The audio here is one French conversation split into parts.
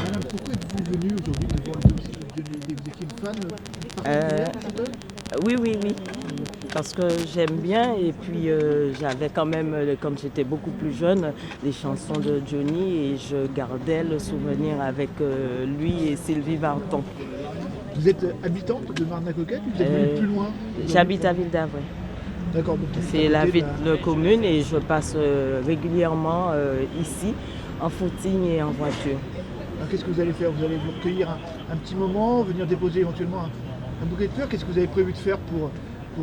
Madame, pourquoi êtes-vous venue aujourd'hui devant le domicile de Johnny Hallyday? Vous étiez une fan particulière un peu? Oui, parce que j'aime bien et puis j'avais quand même, comme j'étais beaucoup plus jeune, les chansons de Johnny et je gardais le souvenir avec lui et Sylvie Vartan. Vous êtes habitante de Marne-la-Coquette ou vous êtes venue plus loin? J'habite à Ville-d'Avray. D'accord. C'est la ville commune et je passe régulièrement ici en footing et en voiture. Alors, qu'est-ce que vous allez faire? Vous allez vous recueillir un petit moment, venir déposer éventuellement un bouquet de fleurs? Qu'est-ce que vous avez prévu de faire pour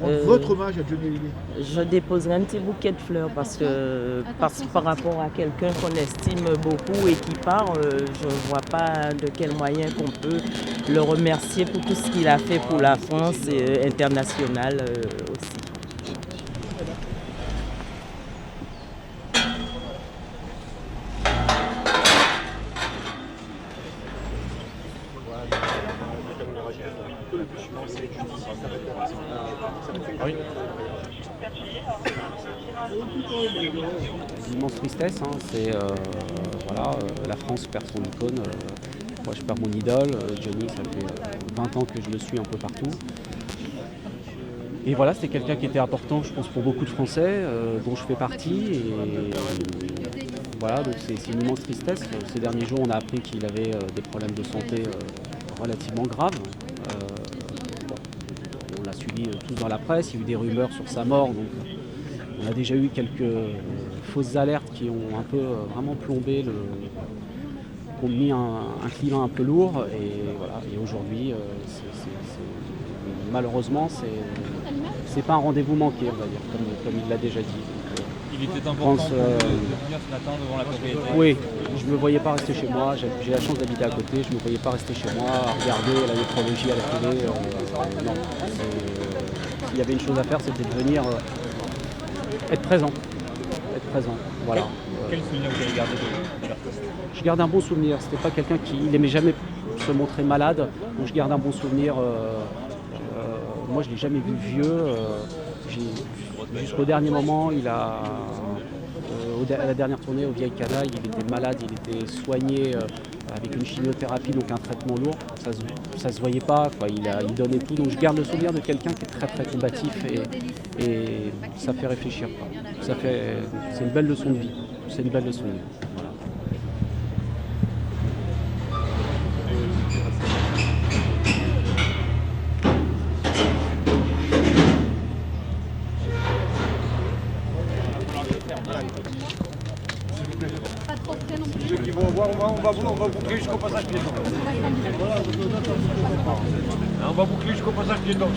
rendre votre hommage à Johnny Hallyday? Je déposerai un petit bouquet de fleurs parce que par rapport à quelqu'un qu'on estime beaucoup et qui part, je ne vois pas de quel moyen qu'on peut le remercier pour tout ce qu'il a fait pour la France et internationale aussi. Immense tristesse, hein, c'est la France perd son icône. Moi je perds mon idole, Johnny, ça fait 20 ans que je le suis un peu partout. Et voilà, c'était quelqu'un qui était important, je pense, pour beaucoup de Français, dont je fais partie. Et voilà, donc c'est une immense tristesse. Ces derniers jours, on a appris qu'il avait des problèmes de santé relativement graves. On l'a suivi tous dans la presse, il y a eu des rumeurs sur sa mort. Donc, on a déjà eu quelques fausses alertes qui ont un peu vraiment plombé qui ont mis un climat un peu lourd. Et voilà, et aujourd'hui, malheureusement, c'est pas un rendez-vous manqué, on va dire, comme il l'a déjà dit. Donc, il était important de venir ce matin devant la propriété. Oui, je ne me voyais pas rester chez moi, j'ai la chance d'habiter à côté, je ne me voyais pas rester chez moi à regarder la nécrologie à la télé. Non, s'il y avait une chose à faire, c'était de venir être présent. Voilà. Quel souvenir vous avez gardé de l'artiste? Je garde un bon souvenir, c'était pas quelqu'un qui n'aimait jamais se montrer malade, donc je garde un bon souvenir. Moi je ne l'ai jamais vu vieux. Jusqu'au dernier moment, à la dernière tournée au Vieille Canaille, il était malade, il était soigné avec une chimiothérapie, donc un traitement lourd. Ça se voyait pas, quoi. Il donnait tout. Donc je garde le souvenir de quelqu'un qui est très très combatif et ça fait réfléchir, quoi. C'est une belle leçon de vie. C'est une belle leçon de vie. Voilà. Ceux qui vont voir, on va boucler jusqu'au passage piéton. On va boucler jusqu'au passage piéton.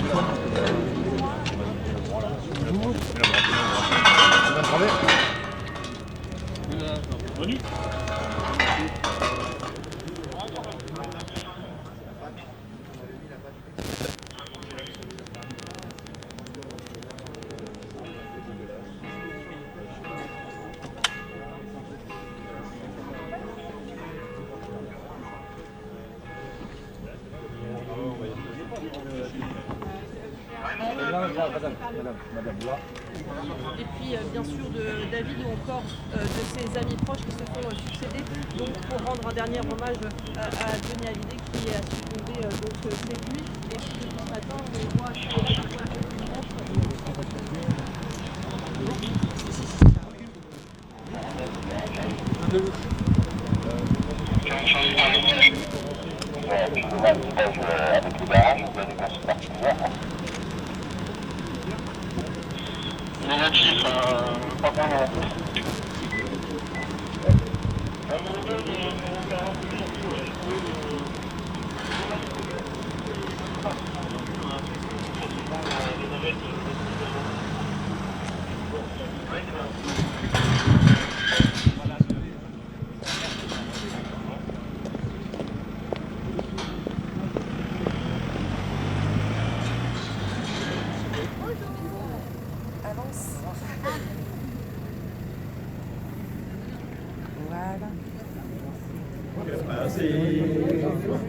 Et puis bien sûr de David ou encore de ses amis proches qui se sont succédés donc pour rendre un dernier hommage à Johnny Hallyday qui a succombé donc cette nuit. Et puis ce matin on voit Négatif, pas pour nous.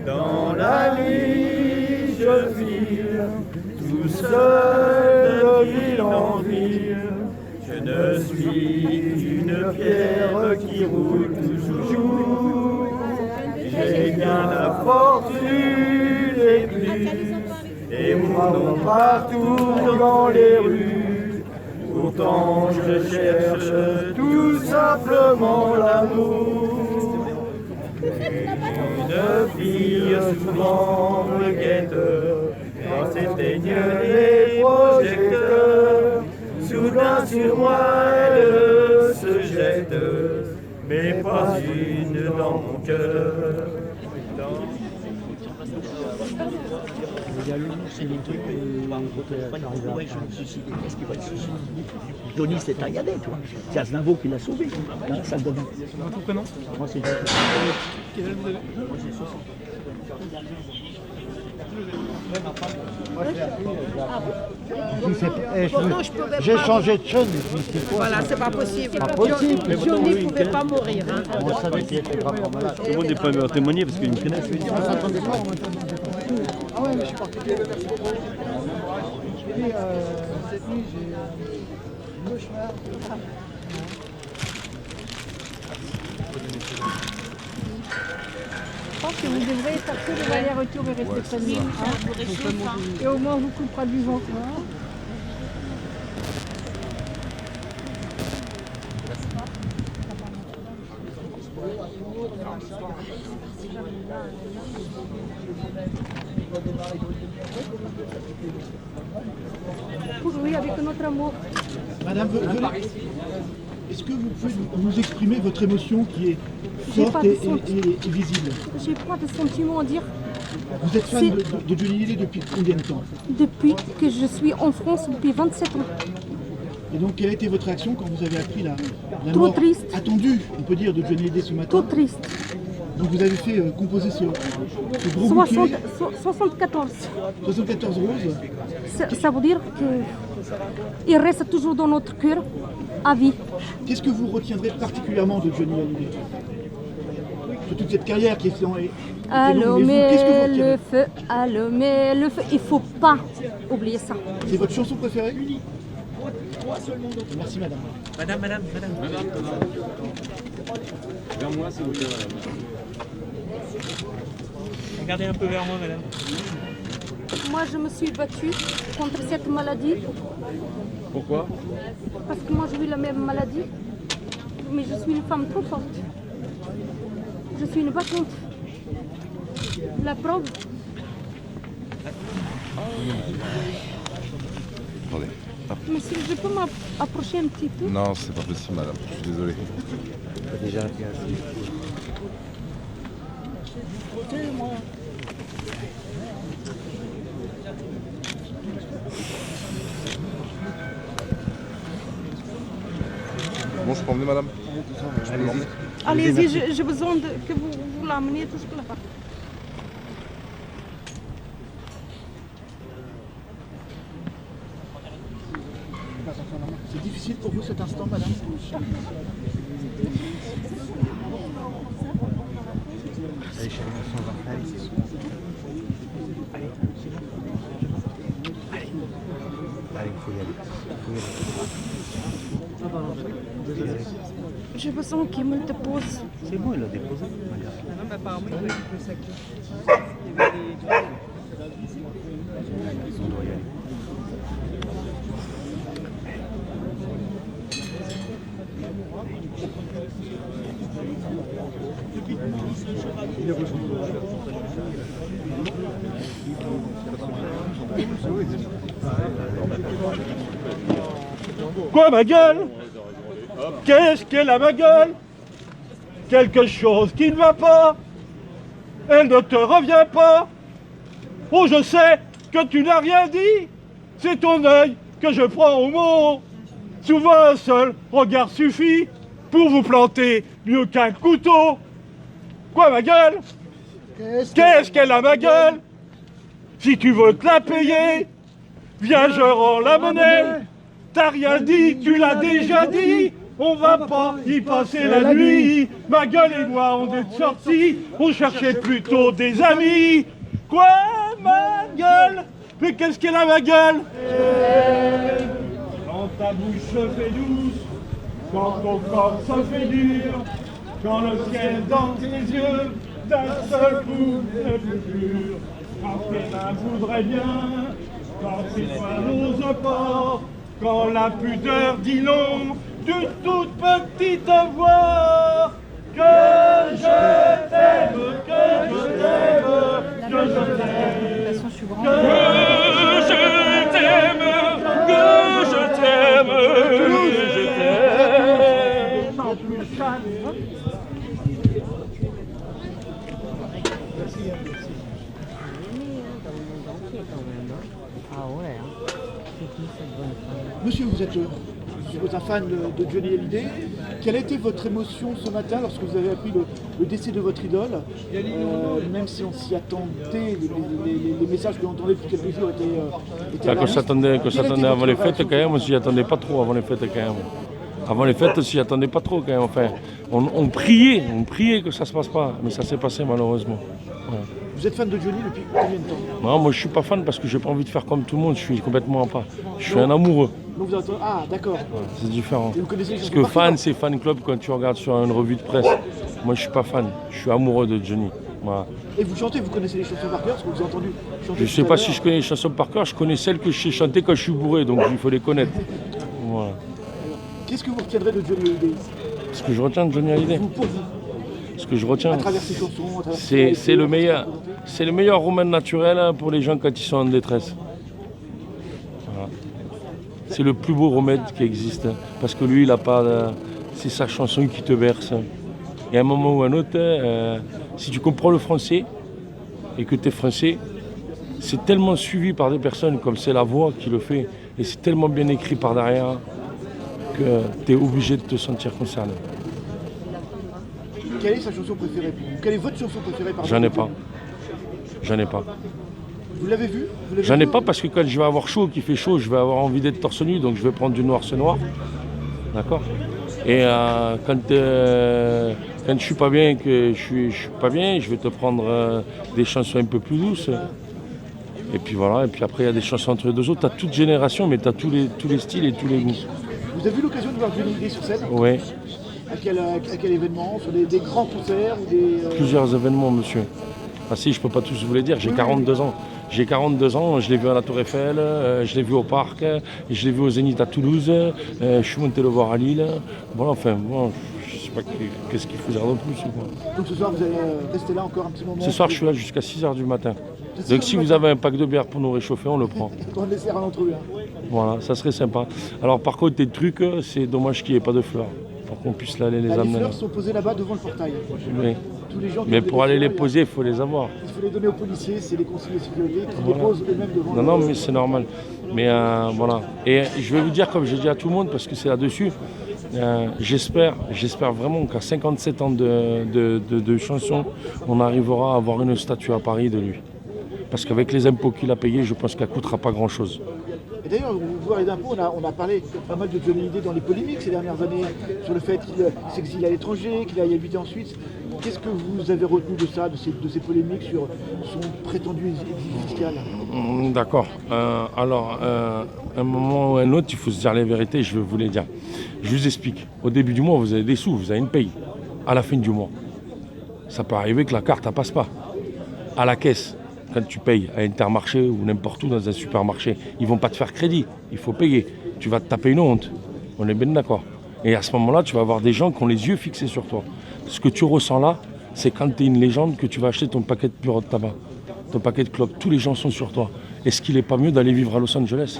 Dans la nuit, je file, tout seul de ville en ville. Je ne suis qu'une pierre qui roule toujours. J'ai bien la fortune et plus, et mon nom partout dans les rues. Pourtant je cherche tout simplement l'amour. Une fille souvent me guette quand s'éteignent les projecteurs. Soudain sur moi elle se jette, mais pas une dans mon cœur. Johnny s'est tailladé, tu vois. C'est Aznavour qui l'a sauvé. Hein, ça le donne. Votre prénom? Moi, c'est Quel âge vous avez? J'ai changé de chaîne. voilà, c'est pas possible. pas possible. Johnny ne pouvait pas mourir. Hein. On savait qu'il était gravement malade. Tout le monde n'est pas à témoigner parce qu'ils me connaissent. Ah ouais, mais je suis parti. Cette nuit, j'ai un cauchemar. Je pense que vous devrez faire que les allers-retours et rester famille. Et au moins on vous coupera du vent. Oui, avec notre amour. Madame, est-ce que vous pouvez nous exprimer votre émotion qui est J'ai forte pas de et visible? J'ai pas de sentiments à dire Vous êtes fan de Johnny Hallyday depuis combien de temps? depuis que je suis en France depuis 27 ans. Et donc, quelle a été votre réaction quand vous avez appris la Trop mort triste. attendue, on peut dire, de Johnny Hallyday ce matin? Tout triste. Donc, vous avez fait composer ce gros bouquet, 74. 74 roses. Ça veut dire qu'il reste toujours dans notre cœur à vie. Qu'est-ce que vous retiendrez particulièrement de Johnny Hallyday? De toute cette carrière qui est longue, Allô, mais vous, qu'est-ce que vous mais retiendrez? le feu, allô, mais le feu, il faut pas oublier ça. C'est votre chanson préférée? Merci madame. Madame. Vers moi, s'il vous plaît, madame. Regardez un peu vers moi, madame. Moi, je me suis battue contre cette maladie Pourquoi? parce que moi, j'ai eu la même maladie. Mais je suis une femme trop forte. Je suis une battante. La preuve, Attendez. Hop. mais si je peux m'approcher un petit peu. Non, c'est pas possible, madame. Je suis désolé. Déjà, Bon, je peux emmener, madame? Je peux l'emmener? Allez-y, j'ai besoin que vous l'ameniez jusque là-bas. C'est difficile pour vous cet instant, madame? J'ai besoin qu'il me dépose. C'est bon, il a déposé. Quoi, ma gueule? Qu'est-ce qu'elle a, ma gueule? Quelque chose qui ne va pas. Elle ne te revient pas. Oh, je sais que tu n'as rien dit. C'est ton œil que je prends au mot. Souvent un seul regard suffit pour vous planter mieux qu'un couteau. Quoi, ma gueule? Qu'est-ce qu'elle a, ma gueule? Si tu veux te la payer, viens, je rends la monnaie. T'as rien dit, tu l'as déjà dit. On va pas y passer la nuit. Ma gueule et moi, on est sortis. On cherchait plutôt des amis. Quoi, ma gueule? Mais qu'est-ce qu'elle a, ma gueule? Quand ta bouche se fait douce, quand ton corps se fait dur, quand le ciel dans tes yeux, d'un seul coup n'est plus pur. Quand tes mains voudraient bien, quand tes doigts n'osent pas, quand la pudeur dit non, d'une toute petite voix, que je t'aime, que je t'aime, que je t'aime, que je t'aime, que je t'aime, que je t'aime. Monsieur, vous êtes un fan de Johnny Hallyday. Quelle a été votre émotion ce matin lorsque vous avez appris le décès de votre idole? Même si on s'y attendait, les messages que l'on entendait depuis quelques jours étaient Qu'on s'attendait avant les fêtes, quand même, on s'y attendait pas trop avant les fêtes, quand même. Avant les fêtes, on s'y attendait pas trop, quand même. Enfin, on priait que ça se passe pas, mais ça s'est passé malheureusement. Ouais. Vous êtes fan de Johnny depuis combien de temps? Non, moi je suis pas fan parce que j'ai pas envie de faire comme tout le monde, je suis complètement pas. Je suis un amoureux. Donc vous attendez... Ah, d'accord. Ouais, c'est différent. Vous connaissez les parce chansons que fan, c'est fan club quand tu regardes sur une revue de presse. Moi je suis pas fan, je suis amoureux de Johnny. Voilà. Et vous chantez, vous connaissez les chansons par cœur, ce que vous avez entendu chanter? Je sais pas si je connais les chansons par cœur, je connais celles que je sais chanter quand je suis bourré, donc il faut les connaître. Voilà. Qu'est-ce que vous retiendrez de Johnny Hallyday? Ce que je retiens de Johnny Hallyday, ce que je retiens, c'est le meilleur. C'est le meilleur roman naturel pour les gens quand ils sont en détresse. Voilà. C'est le plus beau remède qui existe. Parce que lui, il a pas. C'est sa chanson qui te berce. Et à un moment ou à un autre, si tu comprends le français et que tu es français, c'est tellement suivi par des personnes comme c'est la voix qui le fait. Et c'est tellement bien écrit par derrière que tu es obligé de te sentir concerné. Quelle est sa chanson préférée pour vous? Quelle est votre chanson préférée par J'en ai pas. J'en ai pas. Vous l'avez vu? J'en ai pas parce que quand je vais avoir chaud, qu'il fait chaud, je vais avoir envie d'être torse nu, donc je vais prendre du noir ce noir. D'accord? Et quand je suis pas bien, que je suis pas bien, je vais te prendre des chansons un peu plus douces. Et puis voilà, et puis après il y a des chansons entre les deux autres. Tu as toute génération, mais tu as tous les styles et tous les goûts. Vous avez eu l'occasion de voir Johnny Hallyday sur scène? Oui. À quel événement? Sur des grands concerts ou des, Plusieurs événements, monsieur. Ah si, je peux pas tous vous les dire, j'ai 42 ans. J'ai 42 ans, je l'ai vu à la Tour Eiffel, je l'ai vu au parc, je l'ai vu au Zénith à Toulouse, je suis monté le voir à Lille. Voilà, enfin, bon, je sais pas qu'est-ce qu'il faut dire de plus. Quoi. Donc ce soir, vous allez rester là encore un petit moment? Ce soir, je suis là jusqu'à 6h du matin. Donc si vous avez un pack de bière pour nous réchauffer, on le prend. On essaiera d'en trouver un. Voilà, ça serait sympa. Alors par contre, des trucs, c'est dommage qu'il n'y ait pas de fleurs. Pour qu'on puisse aller les amener. Les fleurs sont posées là-bas devant le portail. Oui. Tous les gens mais pour aller les poser, il faut les avoir. Il faut les donner aux policiers, c'est les consignes de sécurité qui les posent eux-mêmes devant. Non, mais c'est normal. Mais voilà. Et je vais vous dire, comme j'ai dit à tout le monde, parce que c'est là-dessus, j'espère vraiment qu'à 57 ans de chansons, on arrivera à avoir une statue à Paris de lui. Parce qu'avec les impôts qu'il a payés, je pense qu'elle ne coûtera pas grand-chose. Et d'ailleurs, vous voyez d'impôts, on a parlé pas mal de Johnny Hallyday dans les polémiques ces dernières années sur le fait qu'il s'exile à l'étranger, qu'il aille habiter en Suisse. Qu'est-ce que vous avez retenu de ça, de ces polémiques sur son prétendu exil fiscal? D'accord. Alors, un moment ou un autre, il faut se dire la vérité, je vais vous les dire. Je vous explique. Au début du mois, vous avez des sous, vous avez une paye. À la fin du mois, ça peut arriver que la carte ne passe pas. À la caisse, quand tu payes à Intermarché ou n'importe où dans un supermarché, ils ne vont pas te faire crédit, il faut payer. Tu vas te taper une honte. On est bien d'accord. Et à ce moment-là, tu vas avoir des gens qui ont les yeux fixés sur toi. Ce que tu ressens là, c'est quand tu es une légende que tu vas acheter ton paquet de bureau de tabac, ton paquet de clopes. Tous les gens sont sur toi. Est-ce qu'il n'est pas mieux d'aller vivre à Los Angeles?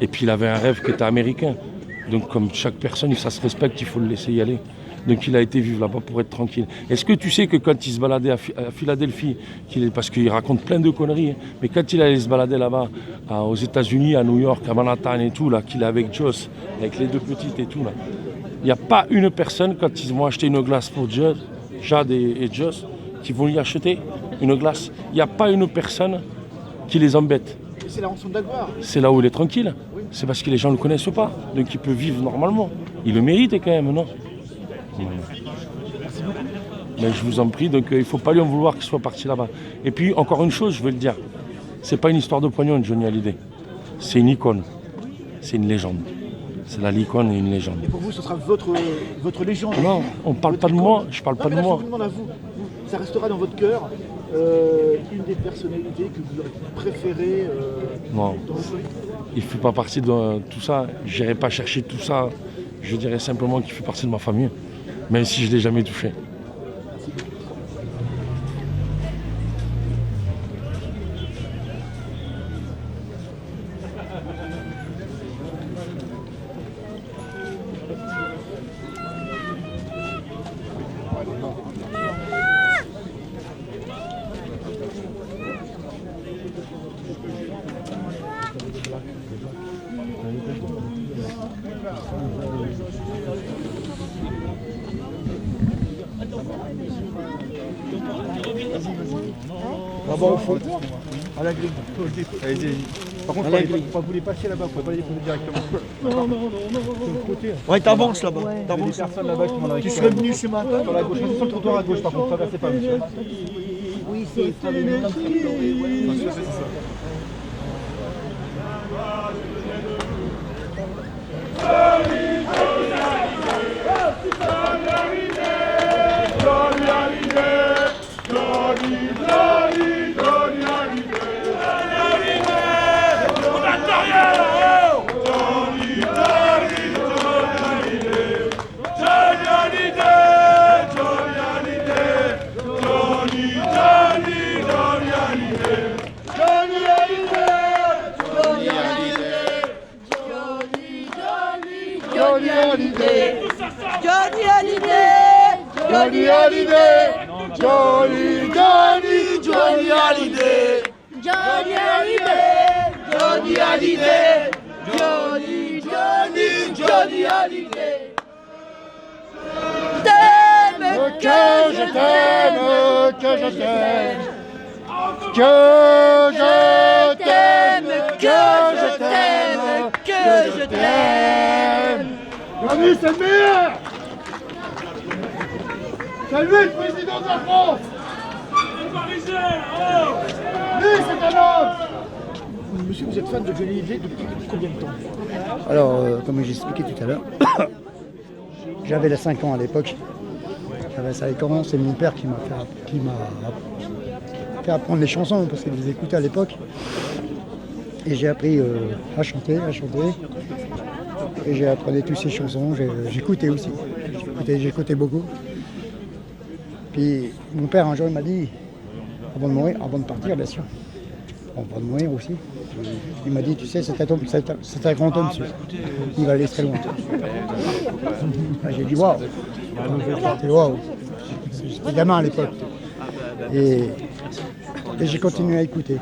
Et puis il avait un rêve qui était américain. Donc comme chaque personne, ça se respecte, il faut le laisser y aller. Donc il a été vivre là-bas pour être tranquille. Est-ce que tu sais que quand il se baladait à Philadelphie, parce qu'il raconte plein de conneries, mais quand il allait se balader là-bas, aux États-Unis, à New York, à Manhattan et tout, là, qu'il est avec Joss, avec les deux petites et tout, là, il n'y a pas une personne, quand ils vont acheter une glace pour Jade et Joss, qui vont lui acheter une glace, il n'y a pas une personne qui les embête. C'est la rançon de la gloire. C'est là où il est tranquille. C'est parce que les gens ne le connaissent pas. Donc il peut vivre normalement. Il le mérite quand même, non? Merci beaucoup. Mais je vous en prie, donc il ne faut pas lui en vouloir qu'il soit parti là-bas. Et puis encore une chose, je veux le dire, c'est pas une histoire de pognon, Johnny Hallyday. C'est une icône. C'est une légende. C'est l'icône et une légende. Et pour vous, ce sera votre légende. Non, on ne parle pas de moi, je parle pas de moi. Je vous demande à vous. Ça restera dans votre cœur une des personnalités que vous aurez préférées Non, dans votre vie. il ne fait pas partie de tout ça. Je n'irai pas chercher tout ça. Je dirais simplement qu'il fait partie de ma famille, même si je ne l'ai jamais touché. Là-bas au fond, à la grille. Allez-y. Par contre, vous les passer là-bas, vous ne pouvez pas les déposer directement. Ouais, t'avances là-bas. T'avances. Personne là-bas qui m'en a récupéré. Tu serais venu ce matin sur la gauche, sur le trottoir à gauche, par contre, traversez pas, monsieur. Oui, c'est ça. Johnny, c'est le meilleur! C'est lui le président de la France! Lui, c'est un homme! Monsieur, vous êtes fan de Johnny Hallyday depuis combien de temps? Alors, comme j'ai expliqué tout à l'heure, j'avais les 5 ans à l'époque. J'avais 5 ans, c'est mon père qui m'a fait apprendre les chansons parce qu'il les écoutait à l'époque. Et j'ai appris à chanter. Et j'ai appris toutes ces chansons, j'écoutais aussi. J'écoutais beaucoup. Puis mon père un jour il m'a dit, avant de partir bien sûr, avant de mourir aussi, il m'a dit, tu sais, c'est un grand homme, il va aller très loin. J'ai dit waouh, j'étais gamin à l'époque. Et j'ai continué à écouter.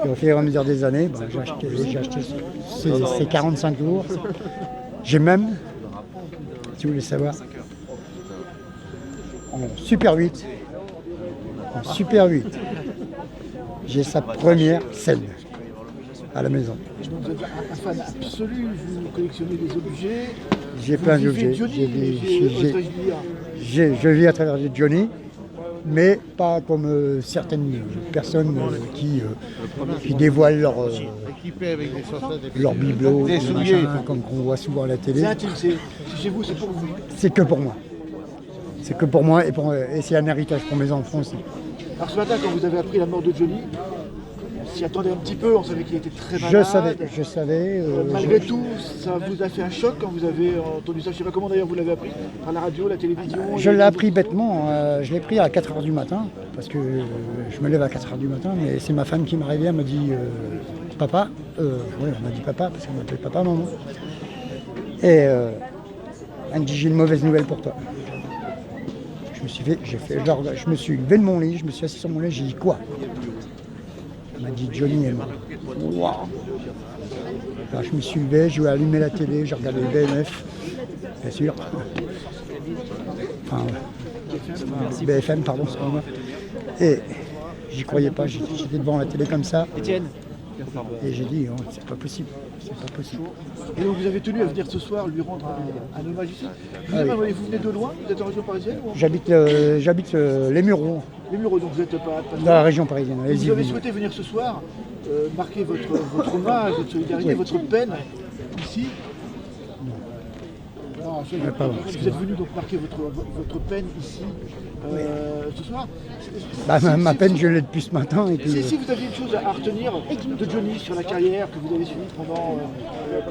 Et au fur et à mesure des années, j'ai acheté ces 45 tours. J'ai même, si vous voulez savoir, en Super 8, j'ai sa première scène à la maison. Donc vous êtes un fan absolu, vous collectionnez des objets. J'ai plein d'objets. Je vis à travers Johnny. mais pas comme certaines personnes qui dévoilent leur bibelot, comme on voit souvent à la télé. C'est intime, c'est chez vous, c'est pour vous. C'est que pour moi. C'est que pour moi et c'est un héritage pour mes enfants aussi. Alors ce matin, quand vous avez appris la mort de Johnny, on s'y attendait un petit peu, on savait qu'il était très malade. Je savais. Malgré tout, ça vous a fait un choc quand vous avez entendu ça. Je ne sais pas comment d'ailleurs vous l'avez appris, par la radio, la télévision. Je l'ai appris bêtement. Je l'ai pris à 4h du matin, parce que je me lève à 4h du matin, mais c'est ma femme qui m'a réveillé, elle m'a dit papa. Oui, on m'a dit papa, parce qu'on m'appelle papa, maman. Et elle me dit j'ai une mauvaise nouvelle pour toi. Je me suis levé de mon lit, je me suis assis sur mon lit, j'ai dit quoi? Elle m'a dit Johnny est mort. Wow. Alors je me suis levé, j'ai allumé la télé, j'ai regardé le BMF, bien sûr. Enfin, BFM, pardon, excusez-moi. Et j'y croyais pas, j'étais devant la télé comme ça. Et j'ai dit, oh, c'est pas possible, c'est pas possible. Et donc vous avez tenu à venir ce soir lui rendre un hommage ici. Vous venez de loin? Vous êtes en région parisienne ou... J'habite les Mureaux. Les Mureaux, donc vous êtes pas dans la région parisienne. Vous avez souhaité venir ce soir marquer votre hommage, votre solidarité, votre peine ici? Non, vous êtes venu donc marquer votre peine ici ce soir. Ma peine, je l'ai depuis ce matin. Et puis, si vous aviez une chose à retenir de Johnny sur la carrière que vous avez suivie pendant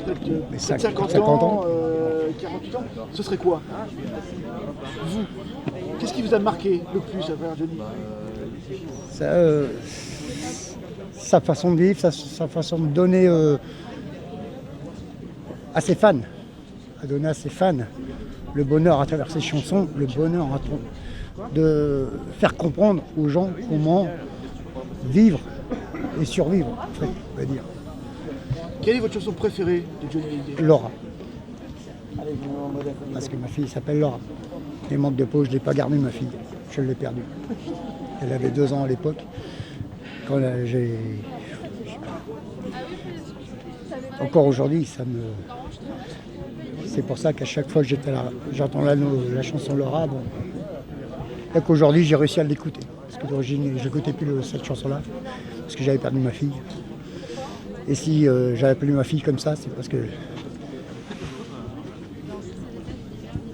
peut-être 50 ans, 48 ans, ce serait quoi? Vous, qu'est-ce qui vous a marqué le plus à travers Johnny? Sa façon de vivre, sa façon de donner à ses fans. À donner à ses fans le bonheur à travers ses chansons, le bonheur de faire comprendre aux gens comment vivre et survivre, en fait, on va dire. Quelle est votre chanson préférée de Johnny Hallyday? Laura. Parce que ma fille s'appelle Laura. Et manque de peau, je ne l'ai pas gardée, ma fille. Je l'ai perdue. Elle avait 2 ans à l'époque. Quand encore aujourd'hui, c'est pour ça qu'à chaque fois que j'entends la chanson Laura, bon, et qu'aujourd'hui j'ai réussi à l'écouter. Parce que d'origine, je n'écoutais plus cette chanson-là, parce que j'avais perdu ma fille. Et si j'avais appelé ma fille comme ça, c'est parce que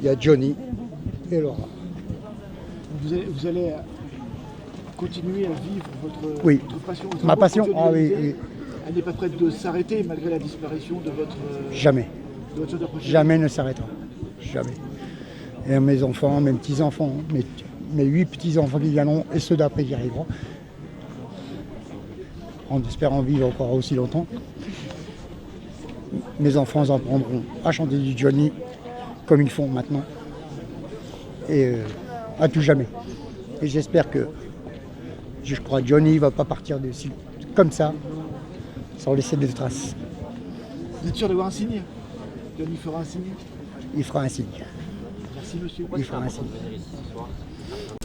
il y a Johnny et Laura. Vous allez continuer à vivre votre passion. Ma passion, oui. Elle n'est pas prête de s'arrêter malgré la disparition de votre... Jamais. Jamais ne s'arrêtera. Jamais. Et mes enfants, mes petits-enfants, mes 8 petits-enfants qui viendront et ceux d'après qui arriveront, en espérant vivre encore aussi longtemps, mes enfants en prendront à chanter du Johnny comme ils font maintenant. Et à tout jamais. Et j'espère que, je crois, Johnny ne va pas partir comme ça, sans laisser des traces. Vous êtes sûr d'avoir un signe? Johnny fera un signe? Il fera un signe. Merci monsieur. Il fera un signe.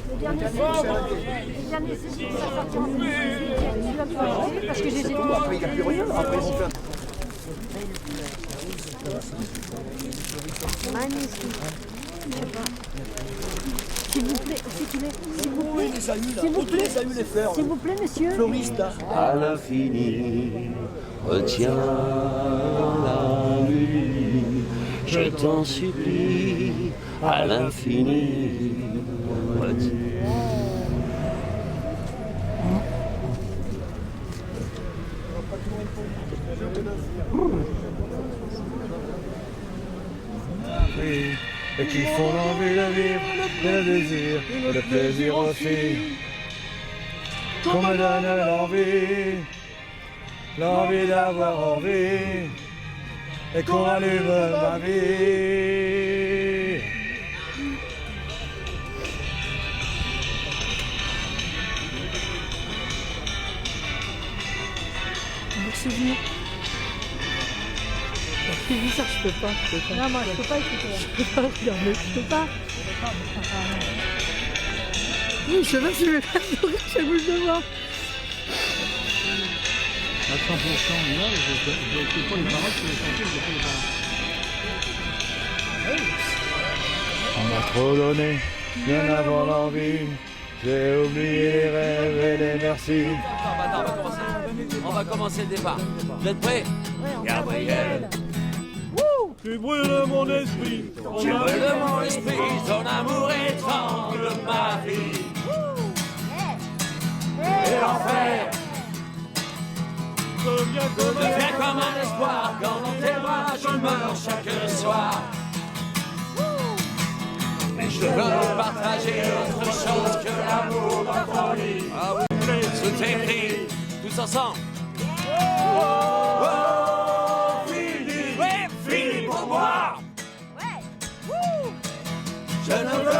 Le dernier c'est ça sortir en musique, parce que j'ai dit... Après, il n'y a plus rien. Après, on fait... Magnifique. S'il vous plaît, s'il vous plaît, monsieur. Floriste. À l'infini, retiens la nuit, je t'en supplie, à l'infini, retiens. Et qui font l'envie de vivre, le désir, le plaisir aussi. Qu'on me donne l'envie d'avoir envie, et qu'on allume ma vie. Souvenir. Ça, je peux pas. Non, moi, je peux pas écouter. Je peux pas regarder. Je peux pas. Oui, je sais pas si je vais pas sourire, je bouge de moi. À 100%, là, je sais pas les paroles, je vais chanter, je sais pas les paroles. On m'a trop donné, bien avant l'envie, J'ai oublié les rêves et les merci. On va commencer le départ. Vous êtes prêts? Gabriel. Tu brûles mon esprit. Tu brûles mon esprit, ton amour étrangle ma vie. Et l'enfer devient comme un espoir quand dans tes bras je meurs chaque soir. Mais je veux partager autre chose que l'amour dans ton lit. Ah oui, sous tes cris, tous ensemble. Oh, fini, oui, fini pour moi. Je ne veux